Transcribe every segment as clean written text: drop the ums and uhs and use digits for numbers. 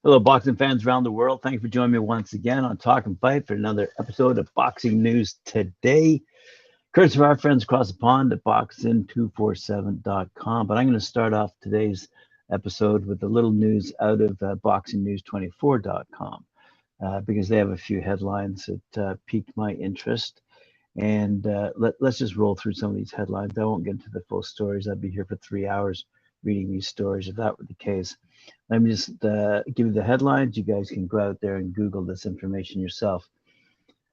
Hello, boxing fans around the world. Thank you for joining me once again on Talk and Fight for another episode of Boxing News Today. Courtesy of our friends across the pond at boxing247.com. But I'm going to start off today's episode with a little news out of boxingnews24.com because they have a few headlines that piqued my interest. And let's just roll through some of these headlines. I won't get into the full stories. I'd be here for 3 hours reading these stories if that were the case. Let me just give you the headlines. You guys can go out there and Google this information yourself.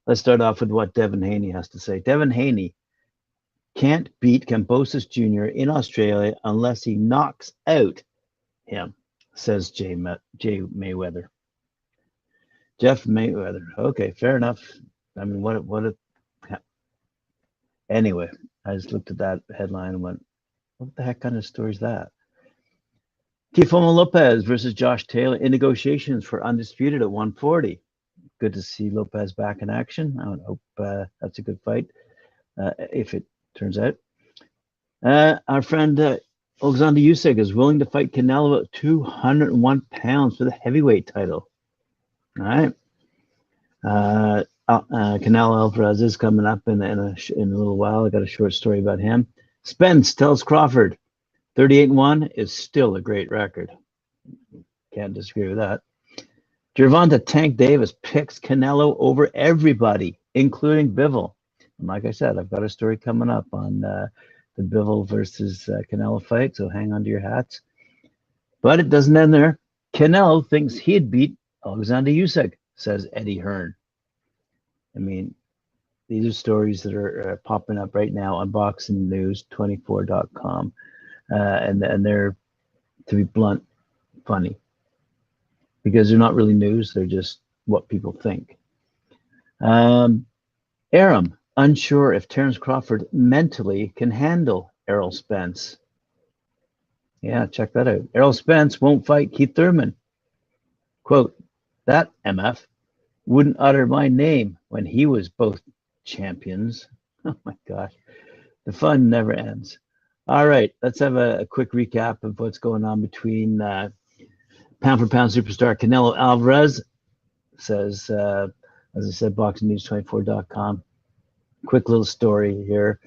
Let's start off with what Devin Haney has to say. Devin Haney can't beat Kambosos Jr. in Australia unless he knocks out him, says Jay Mayweather. Jeff Mayweather. Okay, fair enough. I mean, anyway, I just looked at that headline and went, what the heck kind of story is that? Teofimo Lopez versus Josh Taylor in negotiations for undisputed at 140. Good to see Lopez back in action. I hope that's a good fight if it turns out. Our friend Alexander Usyk is willing to fight Canelo at 201 pounds for the heavyweight title. All right. Canelo Alvarez is coming up in a little while. I got a short story about him. Spence tells Crawford 38-1 is still a great record. Can't disagree with that. Gervonta Tank Davis picks Canelo over everybody, including Bivol. And like I said, I've got a story coming up on the Bivol versus Canelo fight, so hang on to your hats. But it doesn't end there. Canelo thinks he'd beat Alexander Usyk, says Eddie Hearn. I mean, these are stories that are popping up right now on boxingnews24.com. And they're, to be blunt, funny. Because they're not really news, they're just what people think. Arum, unsure if Terence Crawford mentally can handle Errol Spence. Yeah, check that out. Errol Spence won't fight Keith Thurman. Quote, that MF wouldn't utter my name when he was both champions. Oh my gosh, the fun never ends. All right, let's have a quick recap of what's going on between pound-for-pound superstar Canelo Alvarez, says, as I said, boxingnews24.com. Quick little story here.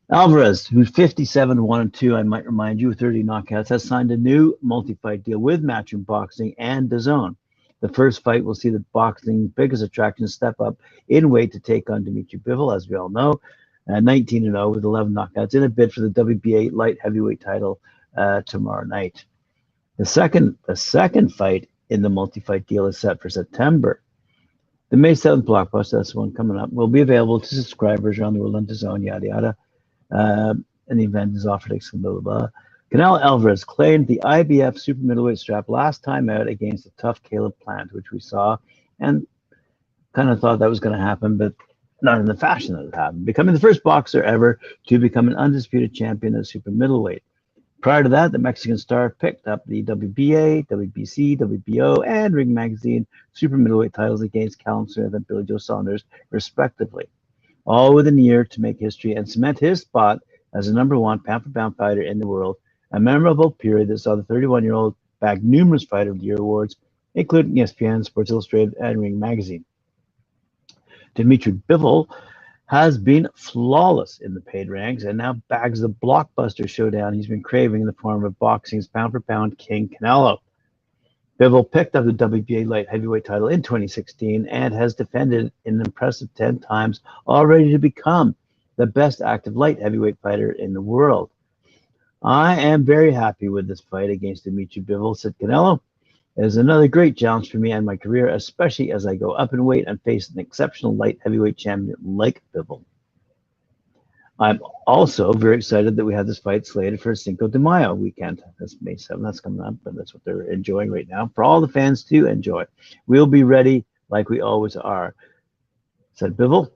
Alvarez, who's 57-1-2, I might remind you, with 30 knockouts, has signed a new multi-fight deal with Matchroom Boxing and DAZN. The first fight will see the boxing biggest attraction step up in weight to take on Dmitry Bivol, as we all know. 19-0 with 11 knockouts in a bid for the WBA light heavyweight title tomorrow night. The second fight in the multi-fight deal is set for September. The May 7th blockbuster, that's the one coming up, will be available to subscribers around the world on DAZN, yada yada. And the event is offered exclusively, blah, blah, blah. Canelo Alvarez claimed the IBF super middleweight strap last time out against the tough Caleb Plant, which we saw, and kind of thought that was going to happen, but not in the fashion that it happened, becoming the first boxer ever to become an undisputed champion at super middleweight. Prior to that, the Mexican star picked up the WBA, WBC, WBO, and Ring Magazine super middleweight titles against Callum Smith and Billy Joe Saunders, respectively, all within a year to make history and cement his spot as the #1 pound-for-pound fighter in the world, a memorable period that saw the 31-year-old bag numerous Fighter of the Year awards, including ESPN, Sports Illustrated, and Ring Magazine. Dmitry Bivol has been flawless in the paid ranks and now bags the blockbuster showdown he's been craving in the form of boxing's pound-for-pound king Canelo. Bivol picked up the WBA light heavyweight title in 2016 and has defended it an impressive 10 times, already to become the best active light heavyweight fighter in the world. I am very happy with this fight against Dmitry Bivol, said Canelo. It is another great challenge for me and my career, especially as I go up in weight and face an exceptional light heavyweight champion like Bivol. I'm also very excited that we have this fight slated for Cinco de Mayo weekend. That's May 7th. That's coming up, but that's what they're enjoying right now. For all the fans to enjoy. We'll be ready like we always are, said Bivol.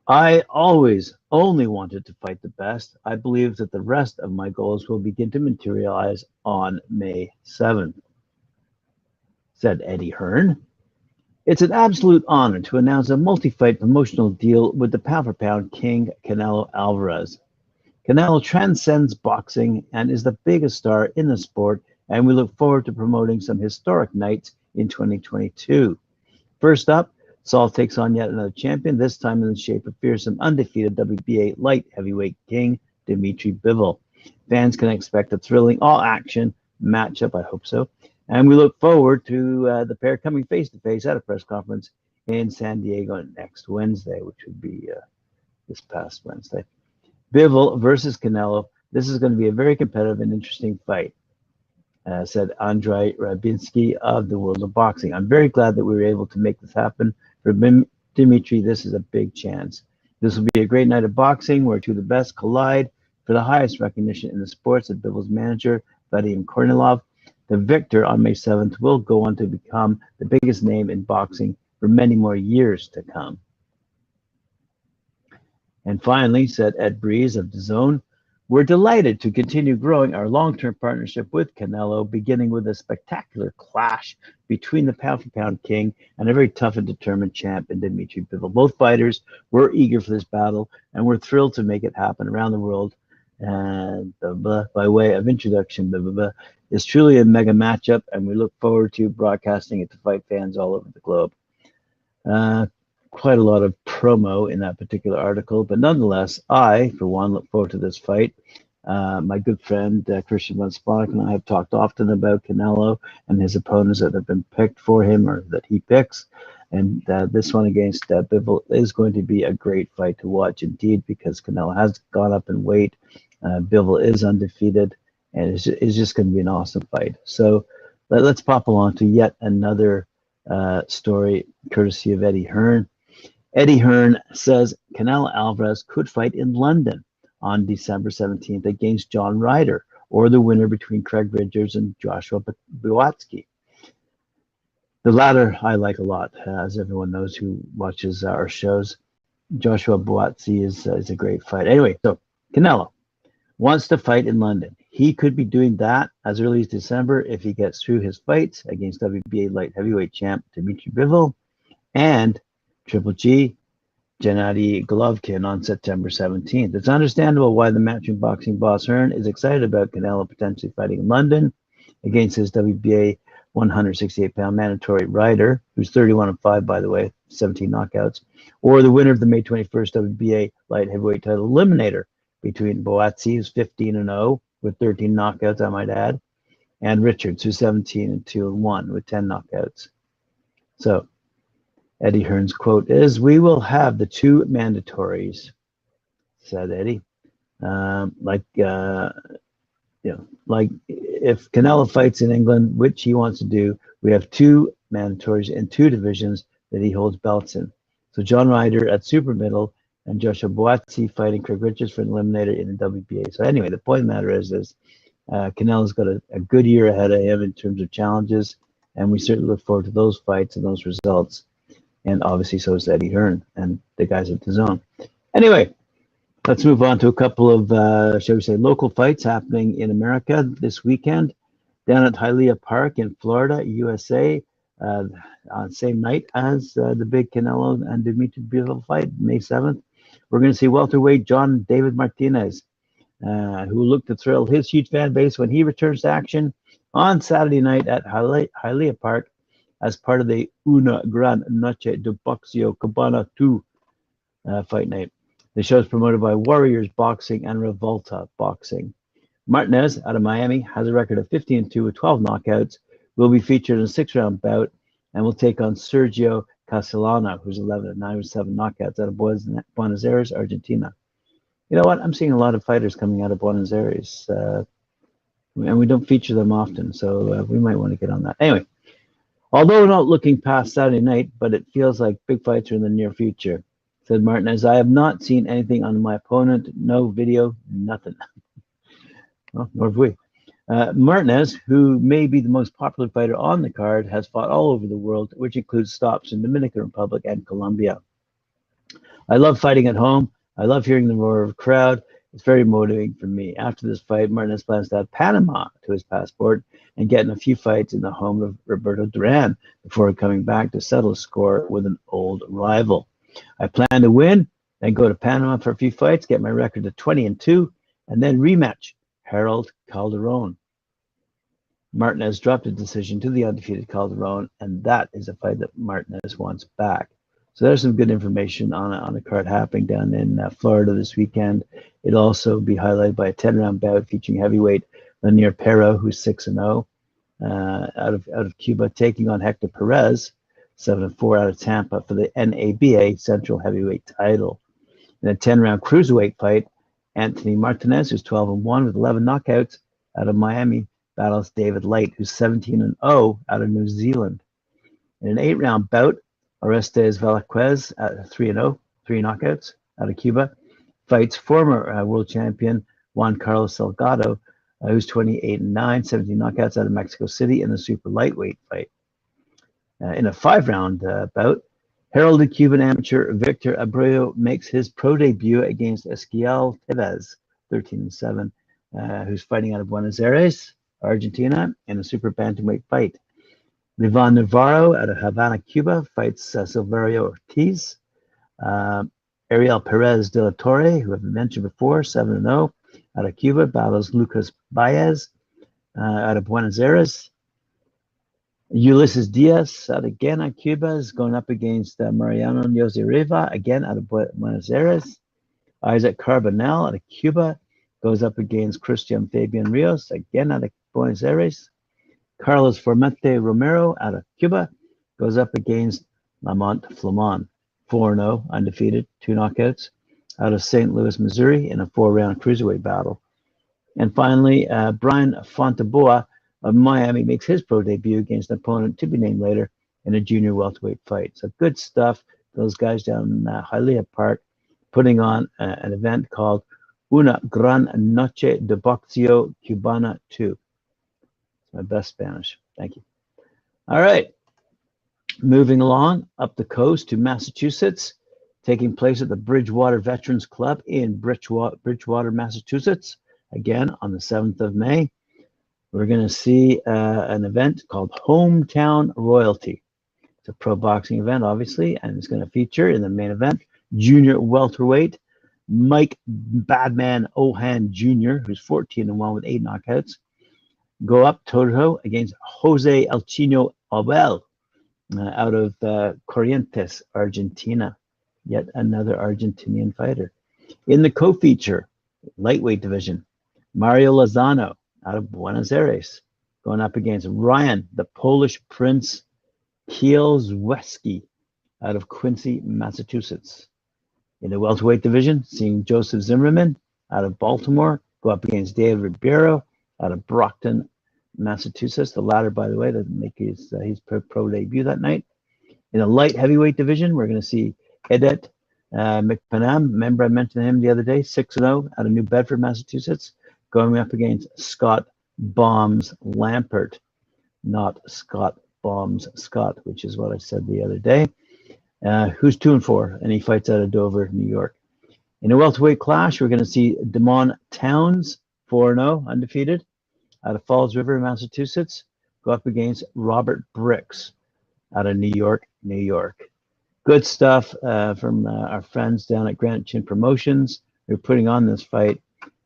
I always only wanted to fight the best. I believe that the rest of my goals will begin to materialize on May 7th. Said Eddie Hearn. It's an absolute honor to announce a multi-fight promotional deal with the pound-for-pound king, Canelo Alvarez. Canelo transcends boxing and is the biggest star in the sport and we look forward to promoting some historic nights in 2022. First up, Saul takes on yet another champion, this time in the shape of fearsome, undefeated WBA light heavyweight king, Dmitry Bivol. Fans can expect a thrilling, all-action matchup, I hope so, and we look forward to the pair coming face-to-face at a press conference in San Diego next Wednesday, which would be this past Wednesday. Bivol versus Canelo. This is going to be a very competitive and interesting fight, said Andrei Rabinsky of the World of Boxing. I'm very glad that we were able to make this happen. For Dmitry, this is a big chance. This will be a great night of boxing where two of the best collide for the highest recognition in the sport, said Bivol's manager, Vadim Kornilov. The victor on May 7th will go on to become the biggest name in boxing for many more years to come. And finally, said Ed Breeze of DAZN, we're delighted to continue growing our long-term partnership with Canelo, beginning with a spectacular clash between the pound-for-pound king and a very tough and determined champ in Dmitry Bivol. Both fighters were eager for this battle, and we're thrilled to make it happen around the world. And by way of introduction, it's truly a mega matchup, and we look forward to broadcasting it to fight fans all over the globe. Quite a lot of promo in that particular article, but nonetheless, I, for one, look forward to this fight. My good friend Christian Van Sponik and I have talked often about Canelo and his opponents that have been picked for him or that he picks, and this one against Bivol is going to be a great fight to watch indeed, because Canelo has gone up in weight. Bivol is undefeated, and it's just going to be an awesome fight. So let's pop along to yet another story courtesy of Eddie Hearn. Eddie Hearn says Canelo Alvarez could fight in London on December 17th against John Ryder, or the winner between Craig Richards and Joshua Buatsi. The latter I like a lot, as everyone knows who watches our shows. Joshua Buatsi is a great fight. Anyway, so Canelo wants to fight in London. He could be doing that as early as December if he gets through his fights against WBA light heavyweight champ Dmitry Bivol and Triple G Gennady Golovkin on September 17th. It's understandable why the Matchroom Boxing boss Hearn is excited about Canelo potentially fighting in London against his WBA 168-pound mandatory Ryder, who's 31-5, by the way, 17 knockouts, or the winner of the May 21st WBA light heavyweight title eliminator between Buatsi, who's 15-0 with 13 knockouts, I might add, and Richards, who's 17-2-1 with 10 knockouts. So Eddie Hearn's quote is, "We will have the two mandatories," said Eddie. Like if Canelo fights in England, which he wants to do, we have two mandatories in two divisions that he holds belts in. So John Ryder at super middle and Joshua Buatsi fighting Craig Richards for an eliminator in the WBA. So anyway, the point of the matter is Canelo's got a good year ahead of him in terms of challenges, and we certainly look forward to those fights and those results. And obviously so is Eddie Hearn and the guys at DAZN. Anyway, let's move on to a couple of, shall we say, local fights happening in America this weekend. Down at Hialeah Park in Florida, USA, on the same night as the big Canelo and Dmitry Bivol fight, May 7th. We're going to see welterweight John David Martinez, who looked to thrill his huge fan base when he returns to action on Saturday night at Hialeah Park as part of the Una Gran Noche de Boxeo Cabana 2 fight night. The show is promoted by Warriors Boxing and Revolta Boxing. Martinez, out of Miami, has a record of 15-2 with 12 knockouts, will be featured in a 6-round bout, and will take on Sergio Castellano, who's 11-9 with 7 knockouts out of Buenos Aires, Argentina. You know what? I'm seeing a lot of fighters coming out of Buenos Aires, and we don't feature them often, so we might want to get on that. Anyway, although we're not looking past Saturday night, but it feels like big fights are in the near future, said Martinez. I have not seen anything on my opponent, no video, nothing. Well, nor have we. Martinez, who may be the most popular fighter on the card, has fought all over the world, which includes stops in Dominican Republic and Colombia. I love fighting at home. I love hearing the roar of a crowd. It's very motivating for me. After this fight, Martinez plans to add Panama to his passport and get in a few fights in the home of Roberto Duran before coming back to settle a score with an old rival. I plan to win, then go to Panama for a few fights, get my record to 20-2, and then rematch Harold Calderon. Martinez dropped a decision to the undefeated Calderon, and that is a fight that Martinez wants back. So there's some good information on a card happening down in Florida this weekend. It'll also be highlighted by a 10-round bout featuring heavyweight Lanier Perro, who's 6-0 out of Cuba, taking on Hector Perez, 7-4 out of Tampa for the NABA Central Heavyweight title. In a 10-round cruiserweight fight, Anthony Martinez, who's 12-1 with 11 knockouts out of Miami, battles David Light, who's 17-0 out of New Zealand. In an 8-round bout, Orestes Velasquez at 3-0, 3 knockouts out of Cuba, fights former world champion Juan Carlos Salgado, who's 28-9, 17 knockouts out of Mexico City in the super lightweight fight. In a 5-round bout, heralded Cuban amateur Victor Abreu makes his pro debut against Ezequiel Tevez, 13-7, who's fighting out of Buenos Aires, Argentina, in a super bantamweight fight. Livan Navarro out of Havana, Cuba, fights Silverio Ortiz. Ariel Perez de la Torre, who I've mentioned before, 7-0 out of Cuba, battles Lucas Baez out of Buenos Aires. Ulysses Diaz out again on Cuba is going up against Mariano Jose Riva, again out of Buenos Aires. Isaac Carbonell out of Cuba goes up against Christian Fabian Rios, again out of Buenos Aires. Carlos Formente Romero out of Cuba goes up against Lamont Flamon, 4-0, undefeated, 2 knockouts, out of St. Louis, Missouri, in a 4-round cruiserweight battle. And finally, Brian Fonteboa of Miami makes his pro debut against an opponent to be named later in a junior welterweight fight. So good stuff. Those guys down in Hialeah Park putting on an event called Una Gran Noche de Boxeo Cubana 2. It's my best Spanish. Thank you. All right. Moving along up the coast to Massachusetts, taking place at the Bridgewater Veterans Club in Bridgewater, Massachusetts, again on the 7th of May. We're going to see an event called Hometown Royalty. It's a pro boxing event, obviously, and it's going to feature in the main event junior welterweight Mike Badman Ohan Jr., who's 14-1 with 8 knockouts, go up toe-to-toe against Jose El Chino Abel out of Corrientes, Argentina. Yet another Argentinian fighter. In the co-feature lightweight division, Mario Lozano out of Buenos Aires going up against Ryan, the Polish Prince Kielzewski out of Quincy, Massachusetts. In the welterweight division, seeing Joseph Zimmerman out of Baltimore go up against David Ribeiro out of Brockton, Massachusetts. The latter, by the way, that make his pro debut that night. In the light heavyweight division, we're going to see Edet McPanam. Remember I mentioned him the other day, 6-0 out of New Bedford, Massachusetts, going up against Scott Bombs Lampert, not Scott Bombs Scott, which is what I said the other day, who's 2-4, and he fights out of Dover, New York. In a welterweight clash, we're going to see Damon Towns, 4-0, undefeated, out of Falls River, Massachusetts, go up against Robert Bricks out of New York, New York. Good stuff from our friends down at Granite Chin Promotions. They're putting on this fight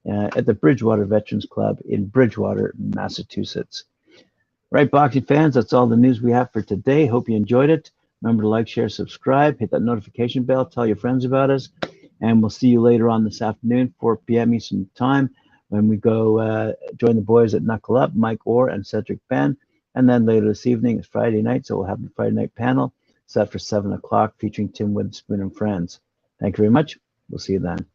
at the Bridgewater Veterans Club in Bridgewater, Massachusetts. Right, boxing fans, that's all the news we have for today. Hope you enjoyed it. Remember to like, share, subscribe, hit that notification bell, tell your friends about us, and we'll see you later on this afternoon, 4 p.m. Eastern Time, when we go join the boys at Knuckle Up, Mike Orr and Cedric Ben. And then later this evening, it's Friday night, so we'll have the Friday night panel set for 7 o'clock featuring Tim Witherspoon and friends. Thank you very much. We'll see you then.